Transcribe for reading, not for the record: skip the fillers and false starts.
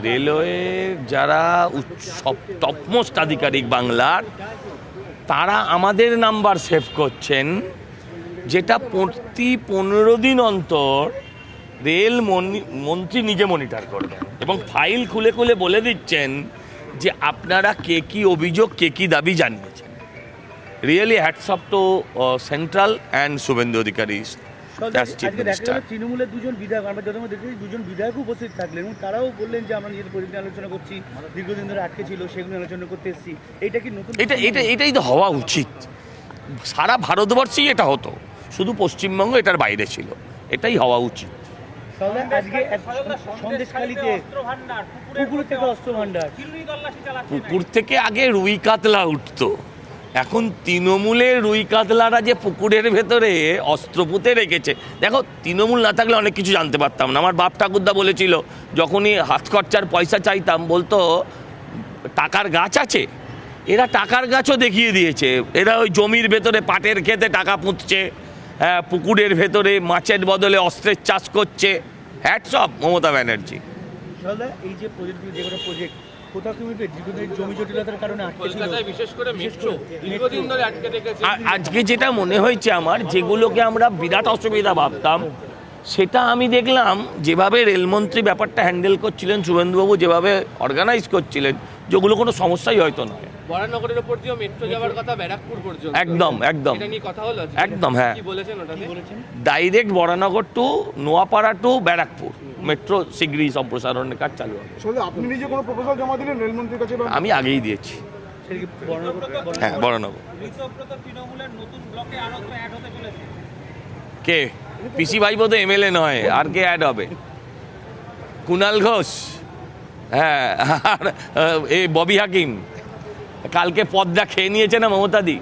Railway যারা topmost আধিকারিক বাংলার, তারা আমাদের নাম্বার সেভ করছেন, যেটা প্রতি 15 দিন অন্তর রেল মন্ত্রী নিজে মনিটর করবেন এবং ফাইল খুলে খুলে বলে দিচ্ছেন যে আপনারা কে কী অভিযোগ, কে কী দাবি জানিয়েছেন। Really hats off to central and Suvendu Adhikari. তৃণমূলের দুজন বিধায়ক, আমরা যখন দেখেছি দুজন বিধায়ক উপস্থিত থাকলেন এবং তারাও বললেন যে আমরা নিজেদের পরিস্থিতি আলোচনা করছি, দীর্ঘদিন ধরে আটকে ছিল সেগুলো আলোচনা করতে এসেছি। এইটা কি নতুন? এটাই তো হওয়া উচিত। সারা ভারতবর্ষেই এটা হতো, শুধু পশ্চিমবঙ্গ এটার বাইরে ছিল। এটাই হওয়া উচিত। পুকুর থেকে আগে রুই কাতলা উঠতো, এখন তৃণমূলের রুই কাতলারা যে পুকুরের ভেতরে অস্ত্র পুঁতে রেখেছে। দেখো, তৃণমূল না থাকলে অনেক কিছু জানতে পারতাম না। আমার বাপ ঠাকুরদা বলেছিল, যখনই হাত খরচার পয়সা চাইতাম বলতো টাকার গাছ আছে। এরা টাকার গাছও দেখিয়ে দিয়েছে। এরা ওই জমির ভেতরে পাটের খেতে টাকা পুঁতছে, হ্যাঁ, পুকুরের ভেতরে মাছের বদলে অস্ত্রের চাষ করছে। Hats off Mamata Banerjee. এই যে প্রজেক্টগুলো, যেগুলো প্রজেক্ট কোথাও কি দীর্ঘদিন জমি জটিলতার কারণে আটকে ছিল, বিশেষ করে মেট্রো দীর্ঘদিন ধরে আটকে রেখেছে। আজকে যেটা মনে হয়েছে আমার, যেগুলোকে আমরা বিরাট অসুবিধা ভাবতাম, সেটা আমি দেখলাম যেভাবে রেলমন্ত্রী ব্যাপারটা হ্যান্ডেল করছিলেন, শুভেন্দুবাবু যেভাবে অর্গানাইজ করছিলেন, যেগুলো কোনো সমস্যাই হয়তো নয়। বরানগরের উপর দিয়েও মেট্রো যাওয়ার কথা, ব্যারাকপুর পর্যন্ত। একদম একদম এটা নিয়ে কথা হলো একদম। হ্যাঁ, কি বলেছেন ওটাতে? Direct Baranagar to Noapara to Barrackpore metro শীঘ্রই সম্প্রসারণের কাজ চালু হবে। আপনি নিজে কোনো প্রপোজাল জমা দিলেন রেলমন্ত্রীর কাছে? আমি আগেই দিয়েছি। হ্যাঁ, বরানগর। কে? পিসি ভাইপো তো এমএলএ নয়, আর কে অ্যাড হবে? কুণাল ঘোষ, হ্যাঁ, আর ববি হাকিম। কালকে পদটা খেয়ে নিয়েছে না মমতাদি।